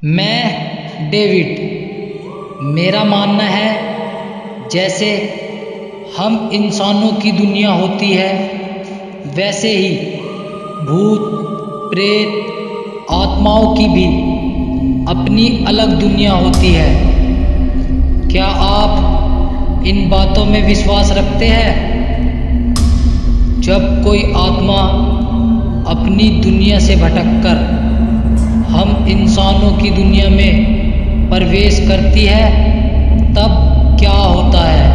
मैं डेविड। मेरा मानना है जैसे हम इंसानों की दुनिया होती है वैसे ही भूत प्रेत आत्माओं की भी अपनी अलग दुनिया होती है। क्या आप इन बातों में विश्वास रखते हैं? जब कोई आत्मा अपनी दुनिया से भटककर हम इंसानों की दुनिया में प्रवेश करती है तब क्या होता है?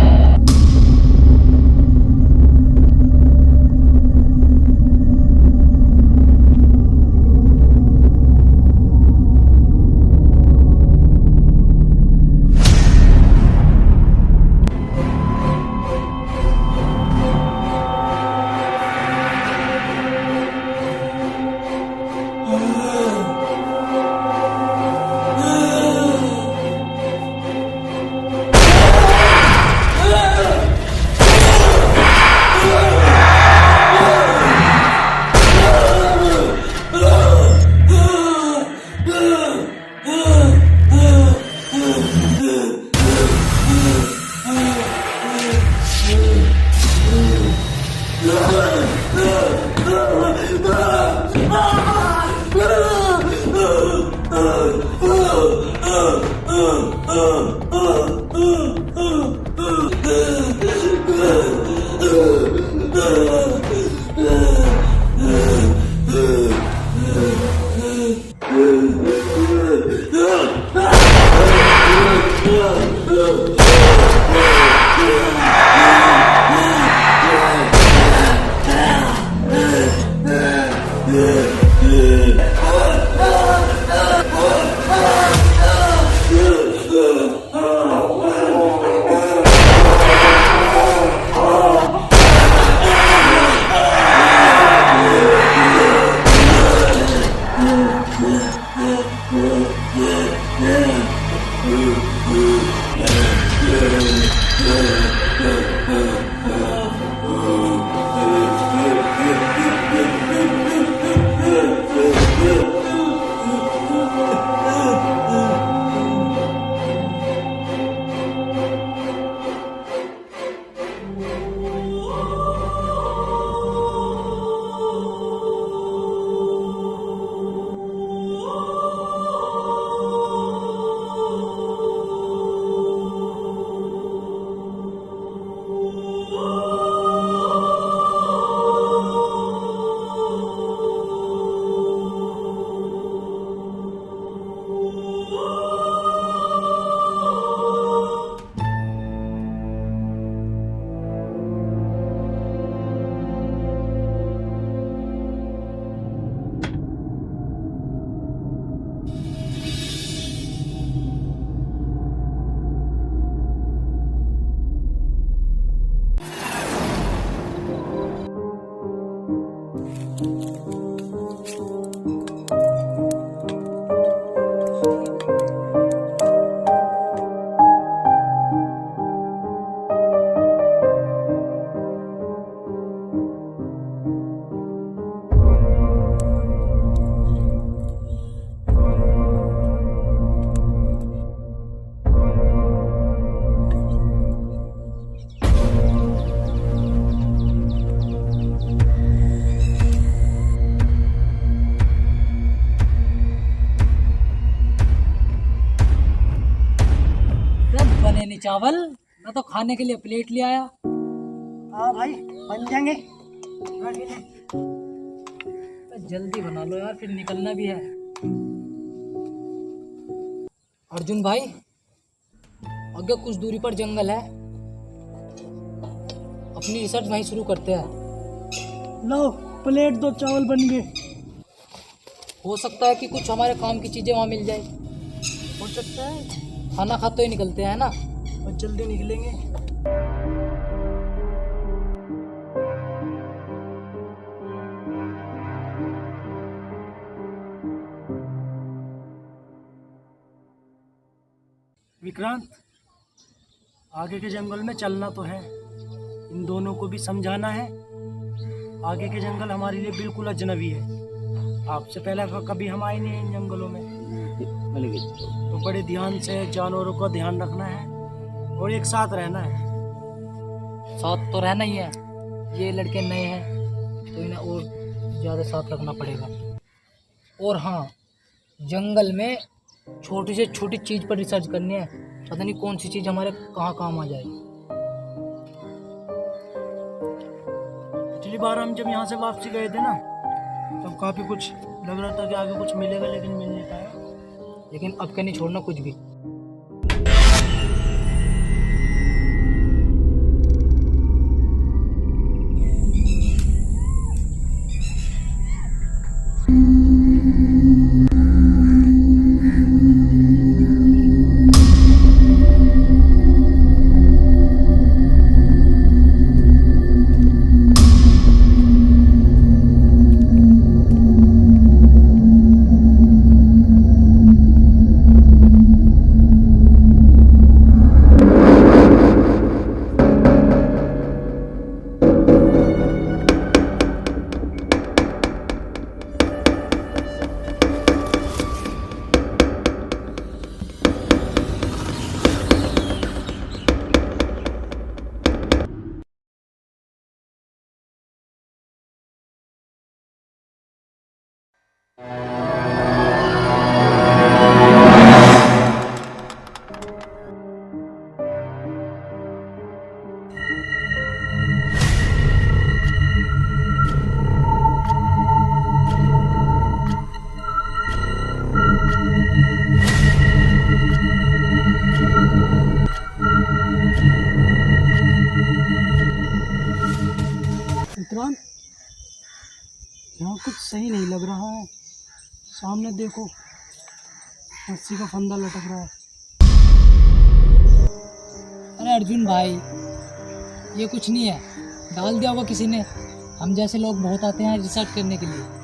बने नहीं चावल, मैं तो खाने के लिए प्लेट ले आया। हाँ भाई, बन जाएंगे। तो जल्दी बना लो यार, फिर निकलना भी है। अर्जुन भाई, आगे कुछ दूरी पर जंगल है, अपनी रिसर्च वहीं शुरू करते हैं। लो प्लेट दो, चावल बन गए। हो सकता है कि कुछ हमारे काम की चीजें वहाँ मिल जाए। हो सकता है, खाना खाते ही निकलते हैं ना। और जल्दी निकलेंगे। विक्रांत, आगे के जंगल में चलना तो है, इन दोनों को भी समझाना है। आगे के जंगल हमारे लिए बिल्कुल अजनबी है। आपसे पहले कभी हम आए नहीं इन जंगलों में। तो बड़े ध्यान से जानवरों का ध्यान रखना है और एक साथ रहना है। साथ तो रहना ही है, ये लड़के नए हैं तो इन्हें और ज़्यादा साथ रखना पड़ेगा। और हाँ, जंगल में छोटी से छोटी चीज़ पर रिसर्च करनी है, पता नहीं कौन सी चीज़ हमारे कहाँ काम आ जाएगी। पिछली बार हम जब यहाँ से वापसी गए थे ना, तब काफ़ी कुछ लग रहा था कि आगे कुछ मिलेगा, लेकिन मिल नहीं पाया। लेकिन अब क्या नहीं छोड़ना कुछ भी। विक्रांत, यहाँ कुछ सही नहीं लग रहा है। सामने देखो, रस्सी का फंदा लटक रहा है। अरे अर्जुन भाई, ये कुछ नहीं है, डाल दिया होगा किसी ने। हम जैसे लोग बहुत आते हैं रिसर्च करने के लिए।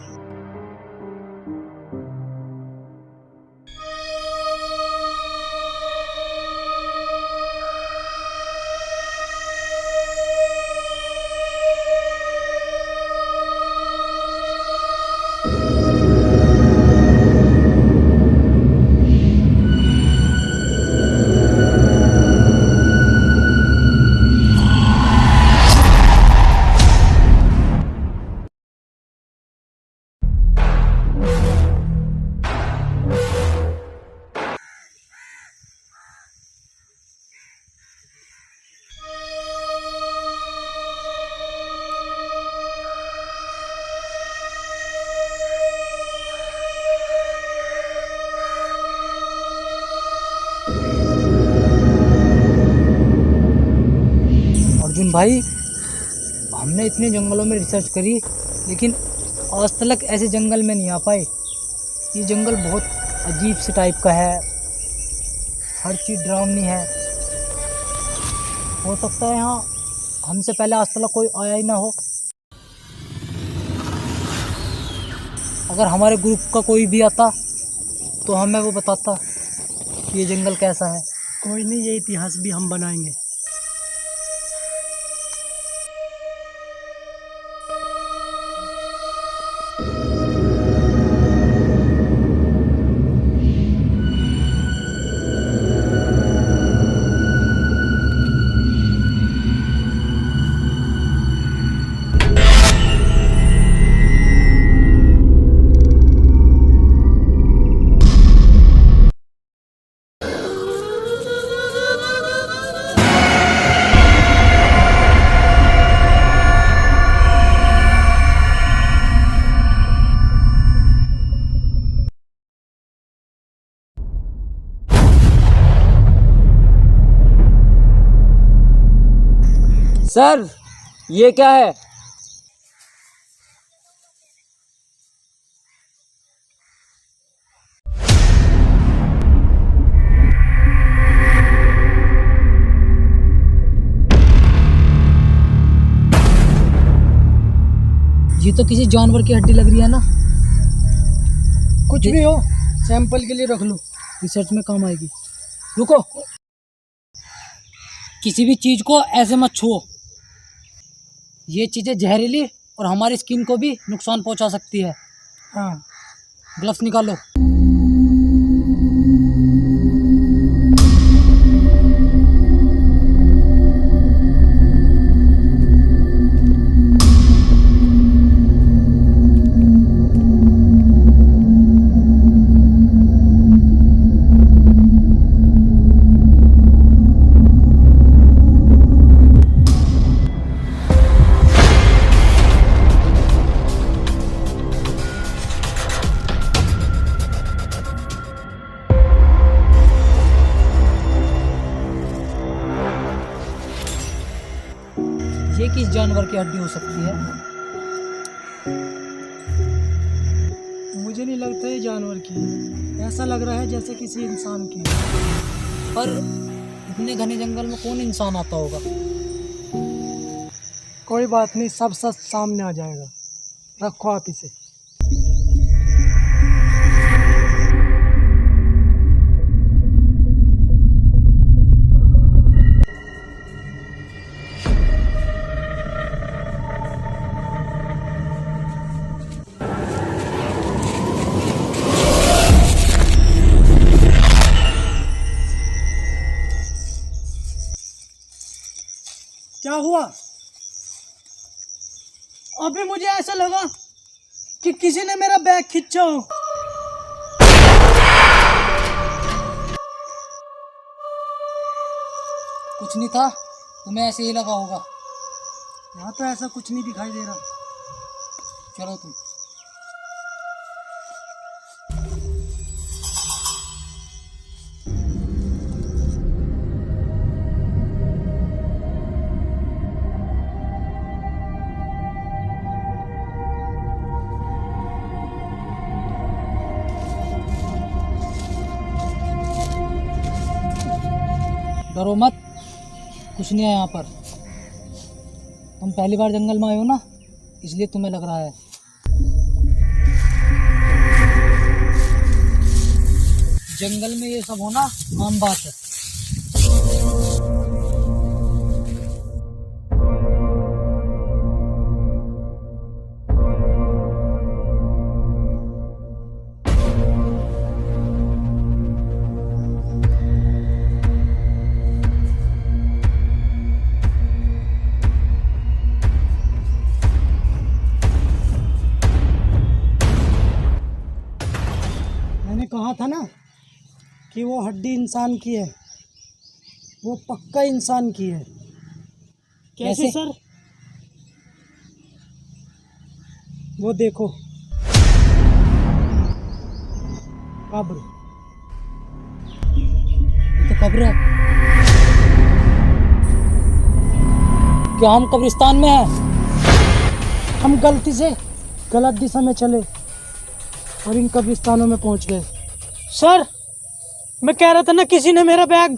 अर्जुन भाई, हमने इतने जंगलों में रिसर्च करी, लेकिन आज तक ऐसे जंगल में नहीं आ पाए। ये जंगल बहुत अजीब से टाइप का है, हर चीज़ डरावनी है। हो सकता है यहाँ हमसे पहले आज तक कोई आया ही ना हो। अगर हमारे ग्रुप का कोई भी आता तो हमें वो बताता कि ये जंगल कैसा है। कोई नहीं, ये इतिहास भी हम बनाएंगे। सर, ये क्या है? ये तो किसी जानवर की हड्डी लग रही है ना। कुछ भी हो, सैंपल के लिए रख लो, रिसर्च में काम आएगी। रुको, किसी भी चीज़ को ऐसे मत छुओ। ये चीज़ें जहरीली और हमारी स्किन को भी नुकसान पहुंचा सकती है। हाँ, ग्लव्स निकालो। जानवर की हड्डी हो सकती है? मुझे नहीं लगता ये जानवर की है। ऐसा लग रहा है जैसे किसी इंसान की है। पर इतने घने जंगल में कौन इंसान आता होगा? कोई बात नहीं, सब सच सामने आ जाएगा। रखो आप इसे। क्या हुआ? अभी मुझे ऐसा लगा कि किसी ने मेरा बैग खींचा हो। कुछ नहीं था, तुम्हें ऐसे ही लगा होगा। यहाँ तो ऐसा कुछ नहीं दिखाई दे रहा। चलो तुम। डरो मत, कुछ नहीं है यहाँ पर। तुम पहली बार जंगल में आए हो ना, इसलिए तुम्हें लग रहा है। जंगल में ये सब होना आम बात है। मैंने कहा था ना कि वो हड्डी इंसान की है। वो पक्का इंसान की है। कैसे? सर? वो देखो, कब्र। ये तो कब्र है। क्या हम कब्रिस्तान में हैं? हम गलती से गलत दिशा में चले और इन कब्रिस्तानों में पहुंच गए। सर, मैं कह रहा था ना किसी ने मेरा बैग।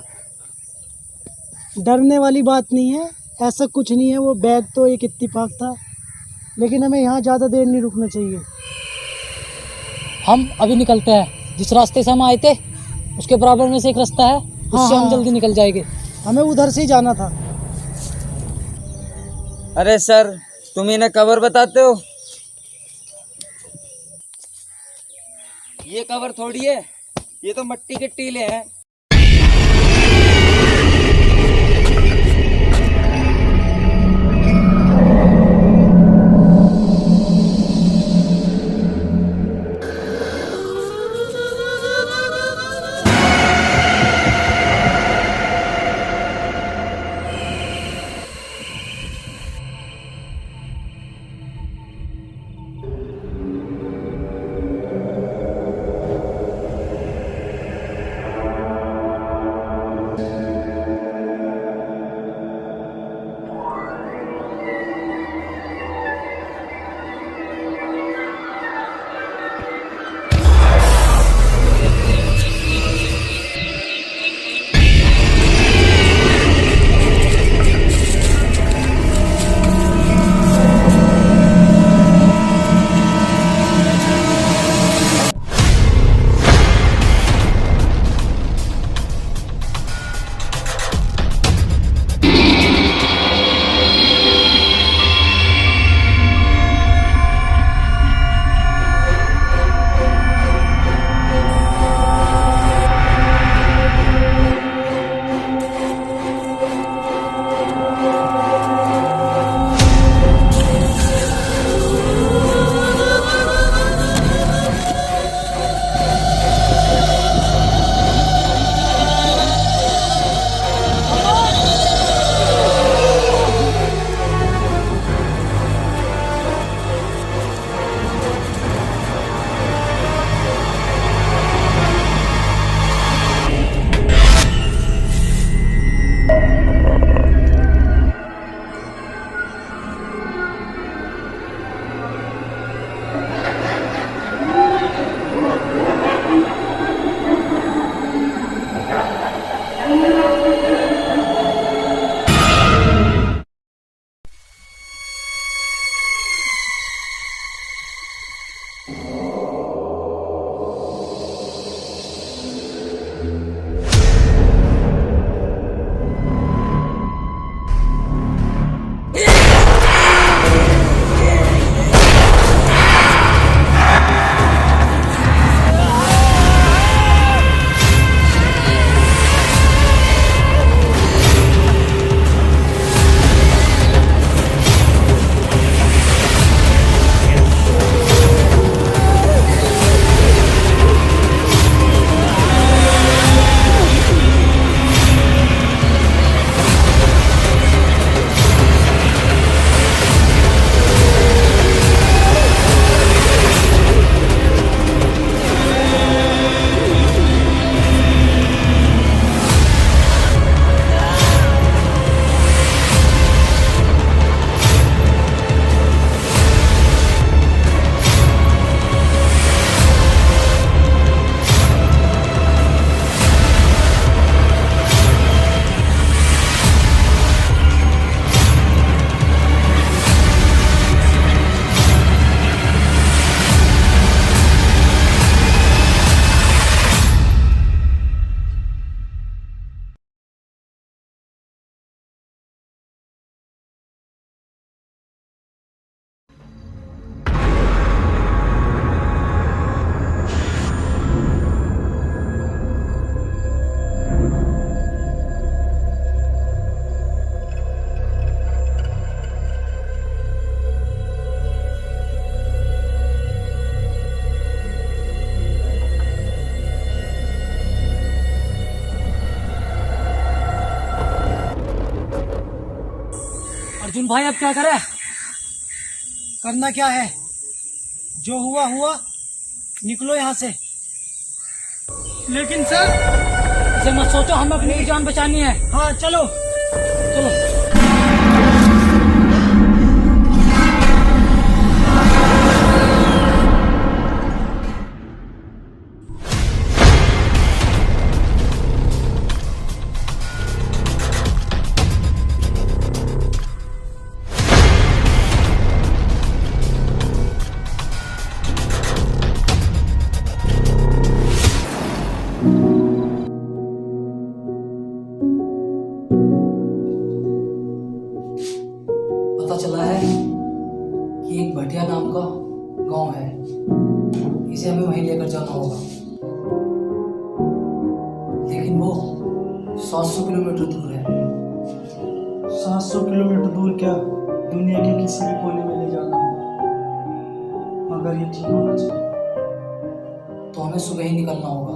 डरने वाली बात नहीं है, ऐसा कुछ नहीं है। वो बैग तो एक इत्तेफाक था, लेकिन हमें यहाँ ज़्यादा देर नहीं रुकना चाहिए। हम अभी निकलते हैं। जिस रास्ते से हम आए थे उसके बराबर में से एक रास्ता है, उससे हम जल्दी निकल जाएंगे। हमें उधर से ही जाना था। अरे सर, तुम इन्हें कब्र बताते हो? ये कब्र थोड़ी है, ये तो मिट्टी के टीले हैं। लेकिन भाई अब क्या करें? करना क्या है? जो हुआ हुआ, निकलो यहाँ से। लेकिन सर, इसे मत सोचो, हमें अपनी जान बचानी है। हाँ चलो चलो। पता चला है कि एक भटिया नाम का गांव है, इसे हमें वहीं लेकर जाना होगा। लेकिन वो 700 किलोमीटर दूर है। 700 किलोमीटर दूर क्या, दुनिया के किसी भी कोने में ले जाना है, मगर ये ठीक होना चाहिए। तो हमें सुबह ही निकलना होगा।